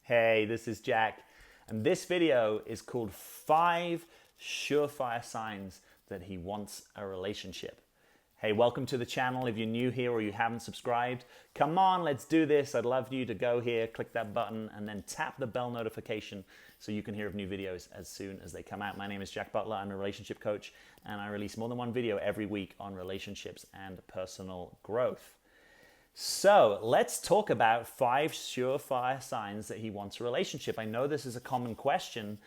Hey, this is Jack, and this video is called 5 Surefire Signs That He Wants a Relationship. Hey, welcome to the channel. If you're new here or you haven't subscribed, come on, let's do this. I'd love you to go here, click that button, and then tap the bell notification so you can hear of new videos as soon as they come out. My name is Jack Butler. I'm a relationship coach, and I release more than one video every week on relationships and personal growth. So let's talk about 5 surefire signs that he wants a relationship. I know this is a common question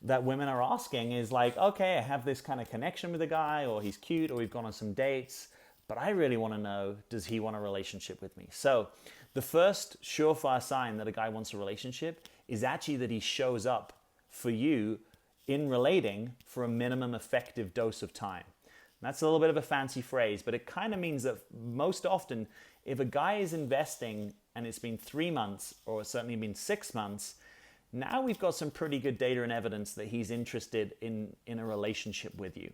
that women are asking is like, okay, I have this kind of connection with a guy, or he's cute, or we've gone on some dates, but I really want to know, does he want a relationship with me? So the first surefire sign that a guy wants a relationship is actually that he shows up for you in relating for a minimum effective dose of time. That's a little bit of a fancy phrase, but it kind of means that most often, if a guy is investing and it's been 3 months, or it's certainly been 6 months, now we've got some pretty good data and evidence that he's interested in a relationship with you,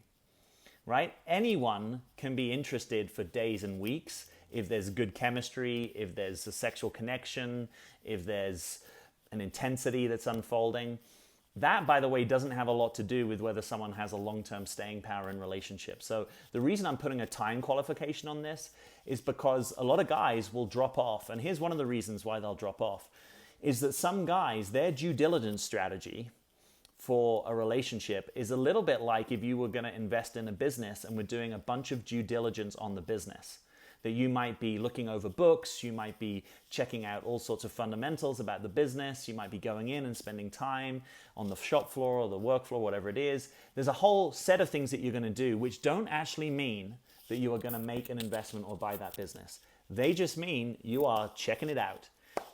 right? Anyone can be interested for days and weeks if there's good chemistry, if there's a sexual connection, if there's an intensity that's unfolding. That, by the way, doesn't have a lot to do with whether someone has a long-term staying power in relationships. So the reason I'm putting a time qualification on this is because a lot of guys will drop off. And here's one of the reasons why they'll drop off, is that some guys, their due diligence strategy for a relationship is a little bit like if you were going to invest in a business and we're doing a bunch of due diligence on the business. That you might be looking over books, you might be checking out all sorts of fundamentals about the business, you might be going in and spending time on the shop floor or the work floor, whatever it is. There's a whole set of things that you're going to do which don't actually mean that you are going to make an investment or buy that business. They just mean you are checking it out.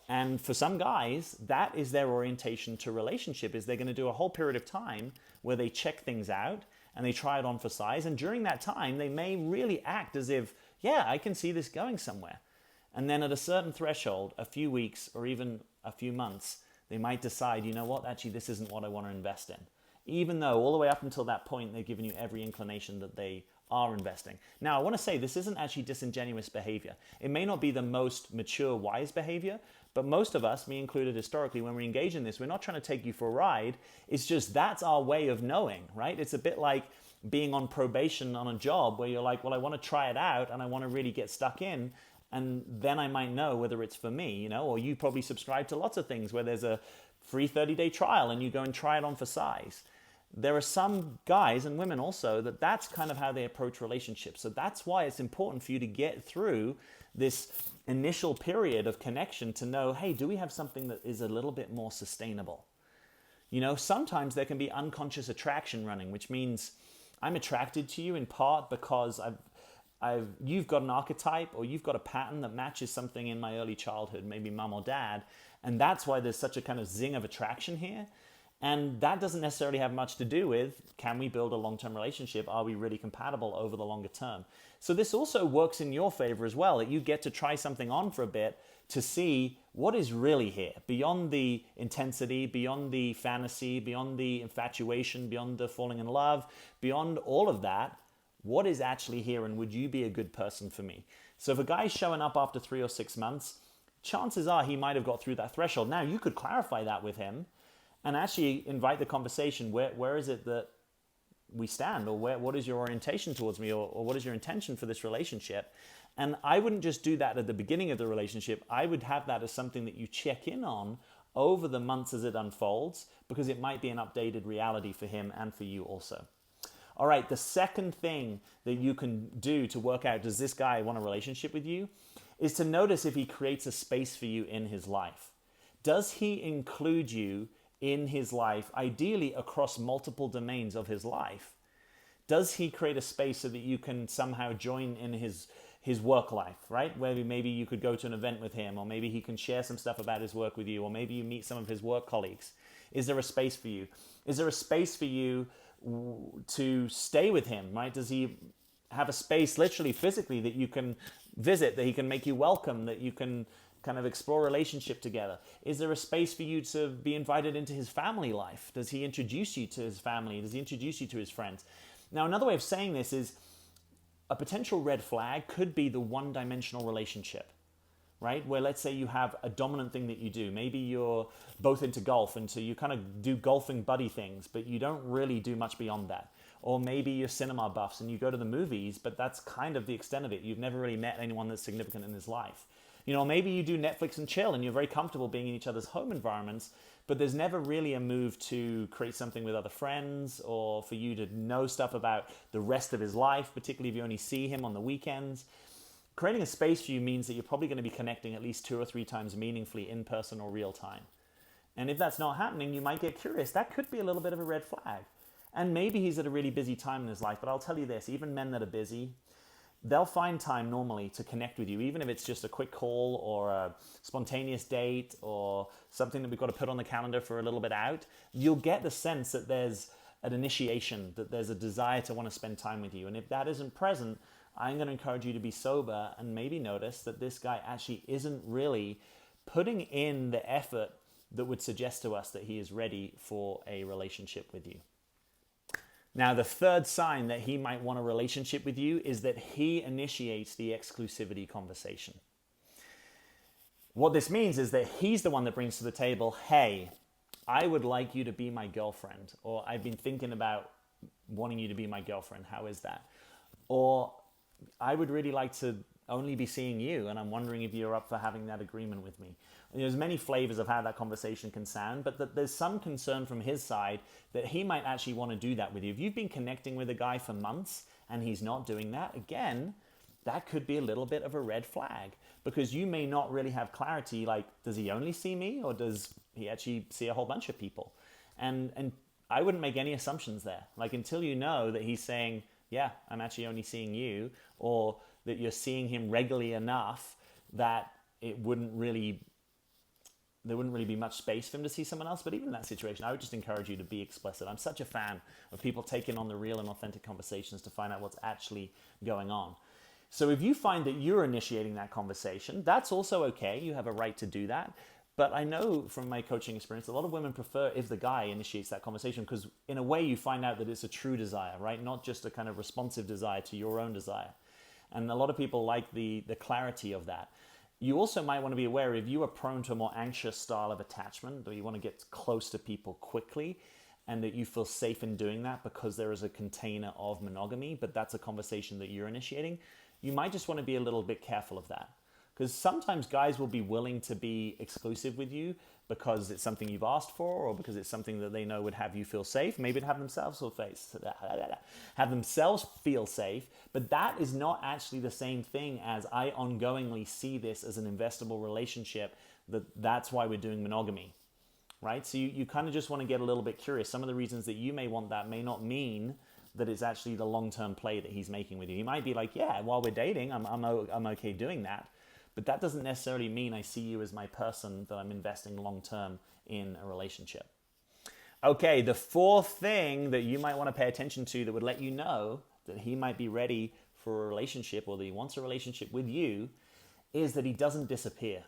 And for some guys, that is their orientation to relationship, is they're going to do a whole period of time where they check things out and they try it on for size. And during that time, they may really act as if, yeah, I can see this going somewhere. And then at a certain threshold, a few weeks or even a few months, they might decide, you know what, actually this isn't what I want to invest in. Even though all the way up until that point, they've given you every inclination that they are investing. Now, I want to say this isn't actually disingenuous behavior. It may not be the most mature, wise behavior, but most of us, me included historically, when we engage in this, we're not trying to take you for a ride. It's just that's our way of knowing, right? It's a bit like being on probation on a job where you're like, well, I want to try it out and I want to really get stuck in, and then I might know whether it's for me, you know, or you probably subscribe to lots of things where there's a free 30-day trial and you go and try it on for size. There are some guys and women also that's kind of how they approach relationships. So that's why it's important for you to get through this initial period of connection to know, hey, do we have something that is a little bit more sustainable? You know, sometimes there can be unconscious attraction running, which means I'm attracted to you in part because you've got an archetype or you've got a pattern that matches something in my early childhood, maybe mom or dad. And that's why there's such a kind of zing of attraction here. And that doesn't necessarily have much to do with, can we build a long-term relationship? Are we really compatible over the longer term? So this also works in your favor as well, that you get to try something on for a bit to see what is really here, beyond the intensity, beyond the fantasy, beyond the infatuation, beyond the falling in love, beyond all of that, what is actually here, and would you be a good person for me? So if a guy's showing up after 3 or 6 months, chances are he might have got through that threshold. Now, you could clarify that with him and actually invite the conversation. Where is it that we stand, or what is your orientation towards me, or what is your intention for this relationship? And I wouldn't just do that at the beginning of the relationship. I would have that as something that you check in on over the months as it unfolds, because it might be an updated reality for him and for you also. All right, the second thing that you can do to work out, does this guy want a relationship with you, is to notice if he creates a space for you in his life. Does he include you in his life, ideally across multiple domains of his life? Does he create a space so that you can somehow join in his work life, right? Where maybe you could go to an event with him, or maybe he can share some stuff about his work with you, or maybe you meet some of his work colleagues. Is there a space for you? Is there a space for you to stay with him, right? Does he have a space literally physically that you can visit, that he can make you welcome, that you can kind of explore relationship together? Is there a space for you to be invited into his family life? Does he introduce you to his family? Does he introduce you to his friends? Now, another way of saying this is a potential red flag could be the one-dimensional relationship, right? Where let's say you have a dominant thing that you do. Maybe you're both into golf, and so you kind of do golfing buddy things, but you don't really do much beyond that. Or maybe you're cinema buffs and you go to the movies, but that's kind of the extent of it. You've never really met anyone that's significant in his life. You know, maybe you do Netflix and chill and you're very comfortable being in each other's home environments, but there's never really a move to create something with other friends or for you to know stuff about the rest of his life, particularly if you only see him on the weekends. Creating a space for you means that you're probably going to be connecting at least 2 or 3 times meaningfully in person or real time. And if that's not happening, you might get curious. That could be a little bit of a red flag. And maybe he's at a really busy time in his life, but I'll tell you this, even men that are busy, they'll find time normally to connect with you, even if it's just a quick call or a spontaneous date or something that we've got to put on the calendar for a little bit out. You'll get the sense that there's an initiation, that there's a desire to want to spend time with you. And if that isn't present, I'm going to encourage you to be sober and maybe notice that this guy actually isn't really putting in the effort that would suggest to us that he is ready for a relationship with you. Now, the third sign that he might want a relationship with you is that he initiates the exclusivity conversation. What this means is that he's the one that brings to the table, hey, I would like you to be my girlfriend, or I've been thinking about wanting you to be my girlfriend. How is that? Or I would really like to only be seeing you, and I'm wondering if you're up for having that agreement with me. And there's many flavors of how that conversation can sound, but that there's some concern from his side that he might actually want to do that with you. If you've been connecting with a guy for months and he's not doing that, again, that could be a little bit of a red flag, because you may not really have clarity, like, does he only see me or does he actually see a whole bunch of people? And I wouldn't make any assumptions there. Like, until you know that he's saying, yeah, I'm actually only seeing you, or that you're seeing him regularly enough that there wouldn't really be much space for him to see someone else. But even in that situation, I would just encourage you to be explicit. I'm such a fan of people taking on the real and authentic conversations to find out what's actually going on. So if you find that you're initiating that conversation, that's also okay. You have a right to do that. But I know from my coaching experience, a lot of women prefer if the guy initiates that conversation, because in a way you find out that it's a true desire, right? Not just a kind of responsive desire to your own desire. And a lot of people like the clarity of that. You also might want to be aware, if you are prone to a more anxious style of attachment, or you want to get close to people quickly, and that you feel safe in doing that because there is a container of monogamy, but that's a conversation that you're initiating, you might just want to be a little bit careful of that. Because sometimes guys will be willing to be exclusive with you because it's something you've asked for, or because it's something that they know would have you feel safe. Maybe to have themselves feel safe. But that is not actually the same thing as I ongoingly see this as an investable relationship. That's why we're doing monogamy, right? So you kind of just want to get a little bit curious. Some of the reasons that you may want that may not mean that it's actually the long-term play that he's making with you. He might be like, yeah, while we're dating, I'm okay doing that. But that doesn't necessarily mean I see you as my person that I'm investing long-term in a relationship. Okay, the fourth thing that you might want to pay attention to that would let you know that he might be ready for a relationship, or that he wants a relationship with you, is that he doesn't disappear.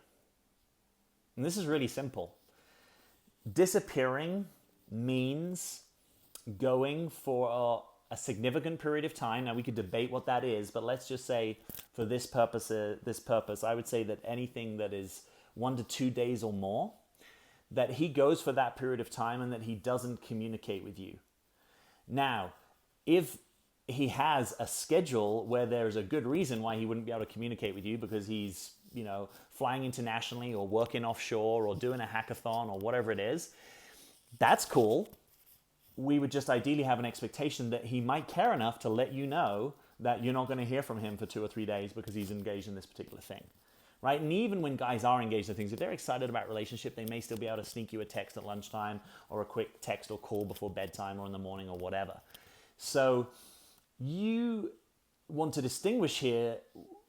And this is really simple. Disappearing means going for a significant period of time. Now, we could debate what that is, but let's just say for this purpose, I would say that anything that is 1 to 2 days or more, that he goes for that period of time and that he doesn't communicate with you. Now, if he has a schedule where there's a good reason why he wouldn't be able to communicate with you, because he's, flying internationally or working offshore or doing a hackathon or whatever it is, that's cool. We would just ideally have an expectation that he might care enough to let you know that you're not going to hear from him for 2 or 3 days because he's engaged in this particular thing, right? And even when guys are engaged in things, if they're excited about relationship, they may still be able to sneak you a text at lunchtime, or a quick text or call before bedtime or in the morning or whatever. So you want to distinguish here.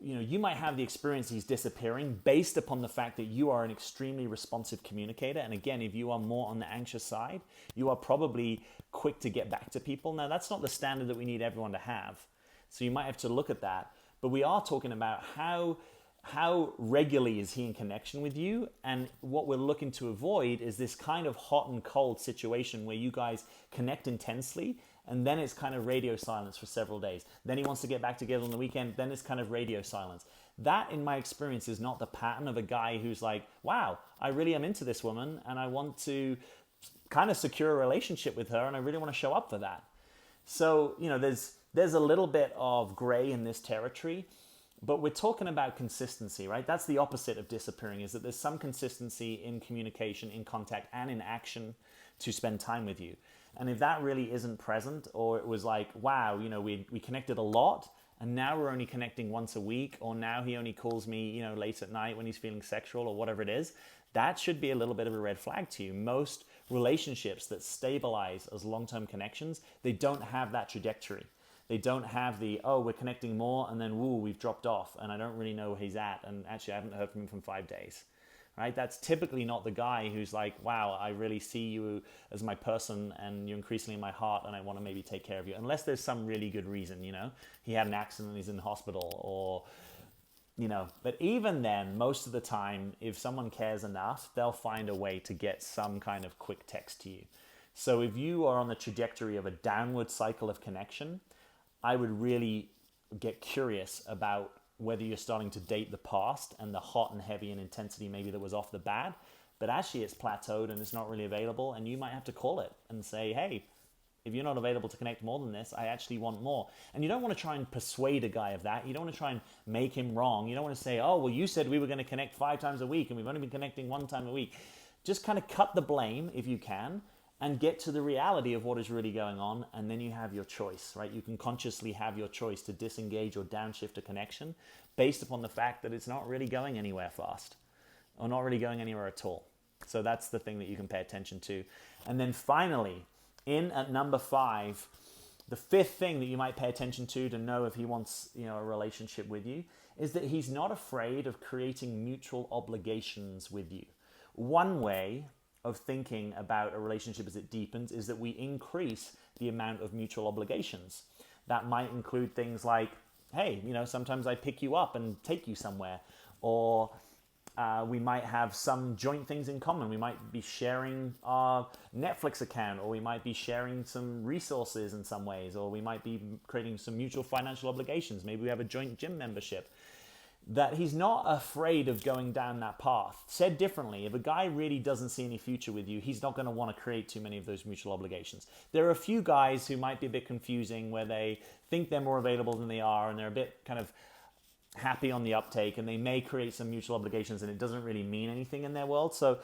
You might have the experience he's disappearing based upon the fact that you are an extremely responsive communicator. And again, if you are more on the anxious side, you are probably quick to get back to people. Now, that's not the standard that we need everyone to have. So you might have to look at that. But we are talking about how regularly is he in connection with you? And what we're looking to avoid is this kind of hot and cold situation where you guys connect intensely, and then it's kind of radio silence for several days. Then he wants to get back together on the weekend. Then it's kind of radio silence. that, in my experience, is not the pattern of a guy who's like, wow, I really am into this woman and I want to kind of secure a relationship with her and I really want to show up for that. So, there's a little bit of gray in this territory, but we're talking about consistency, right? That's the opposite of disappearing, is that there's some consistency in communication, in contact, and in action to spend time with you. And if that really isn't present, or it was like, wow, we connected a lot, and now we're only connecting once a week, or now he only calls me, late at night when he's feeling sexual or whatever it is, that should be a little bit of a red flag to you. Most relationships that stabilize as long-term connections, they don't have that trajectory. They don't have we're connecting more, and then, we've dropped off, and I don't really know where he's at, and actually I haven't heard from him for 5 days. Right? That's typically not the guy who's like, wow, I really see you as my person and you're increasingly in my heart and I want to maybe take care of you. Unless there's some really good reason, he had an accident and he's in the hospital, or, but even then, most of the time, if someone cares enough, they'll find a way to get some kind of quick text to you. So if you are on the trajectory of a downward cycle of connection, I would really get curious about whether you're starting to date the past and the hot and heavy and intensity maybe that was off the bat, but actually it's plateaued and it's not really available, and you might have to call it and say, hey, if you're not available to connect more than this, I actually want more. And you don't want to try and persuade a guy of that. You don't want to try and make him wrong. You don't want to say, oh, well, you said we were going to connect 5 times a week and we've only been connecting 1 time a week. Just kind of cut the blame if you can, and get to the reality of what is really going on, and then you have your choice, right? You can consciously have your choice to disengage or downshift a connection based upon the fact that it's not really going anywhere fast, or not really going anywhere at all. So that's the thing that you can pay attention to. And then finally, in at number 5, the 5th thing that you might pay attention to know if he wants, a relationship with you, is that he's not afraid of creating mutual obligations with you. One way of thinking about a relationship as it deepens is that we increase the amount of mutual obligations. That might include things like, hey, sometimes I pick you up and take you somewhere, or we might have some joint things in common. We might be sharing our Netflix account, or we might be sharing some resources in some ways, or we might be creating some mutual financial obligations. Maybe we have a joint gym membership. That he's not afraid of going down that path. Said differently, if a guy really doesn't see any future with you, he's not going to want to create too many of those mutual obligations. There are a few guys who might be a bit confusing, where they think they're more available than they are, and they're a bit kind of happy on the uptake, and they may create some mutual obligations, and it doesn't really mean anything in their world. So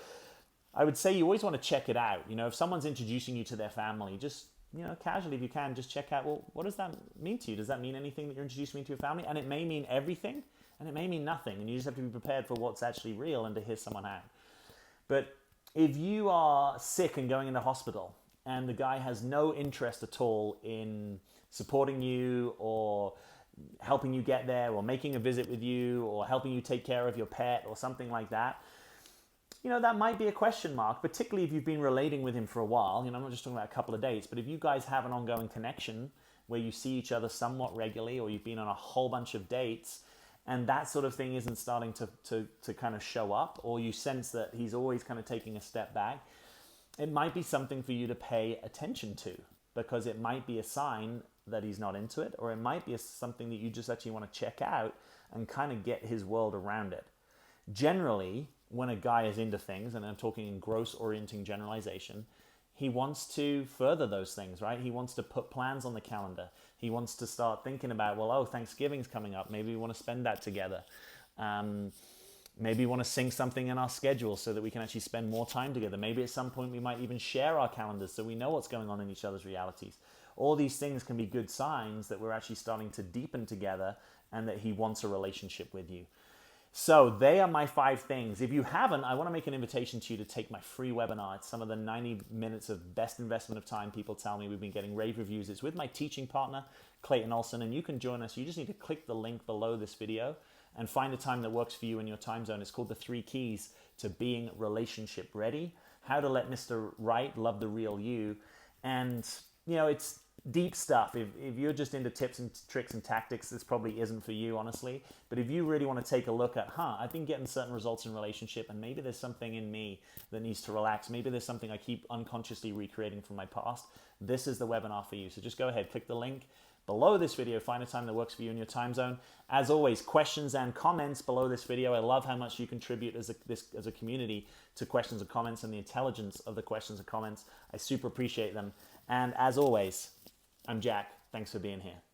I would say you always want to check it out. If someone's introducing you to their family, just casually, if you can, just check out, well, what does that mean to you? Does that mean anything that you're introducing me to your family? And it may mean everything, and it may mean nothing, and you just have to be prepared for what's actually real and to hear someone out. But if you are sick and going into hospital, and the guy has no interest at all in supporting you, or helping you get there, or making a visit with you, or helping you take care of your pet, or something like that, that might be a question mark, particularly if you've been relating with him for a while. I'm not just talking about a couple of dates, but if you guys have an ongoing connection where you see each other somewhat regularly, or you've been on a whole bunch of dates, and that sort of thing isn't starting to kind of show up, or you sense that he's always kind of taking a step back, it might be something for you to pay attention to, because it might be a sign that he's not into it, or it might be something that you just actually want to check out and kind of get his world around it. Generally, when a guy is into things, and I'm talking in gross orienting generalization, he wants to further those things, right? He wants to put plans on the calendar. He wants to start thinking about, well, Thanksgiving's coming up. Maybe we want to spend that together. Maybe we want to sync something in our schedule so that we can actually spend more time together. Maybe at some point we might even share our calendars so we know what's going on in each other's realities. All these things can be good signs that we're actually starting to deepen together and that he wants a relationship with you. So they are my 5 things. If you haven't, I want to make an invitation to you to take my free webinar. It's some of the 90 minutes of best investment of time. People tell me we've been getting rave reviews. It's with my teaching partner, Clayton Olson, and you can join us. You just need to click the link below this video and find a time that works for you in your time zone. It's called the 3 Keys to Being Relationship Ready. How to let Mr. Right love the real you. And, it's deep stuff. If you're just into tips and tricks and tactics, this probably isn't for you, honestly. But if you really want to take a look at, I've been getting certain results in relationship, and maybe there's something in me that needs to relax. Maybe there's something I keep unconsciously recreating from my past. This is the webinar for you. So just go ahead, click the link below this video. Find a time that works for you in your time zone. As always, questions and comments below this video. I love how much you contribute as a community to questions and comments and the intelligence of the questions and comments. I super appreciate them. And as always, I'm Jack. Thanks for being here.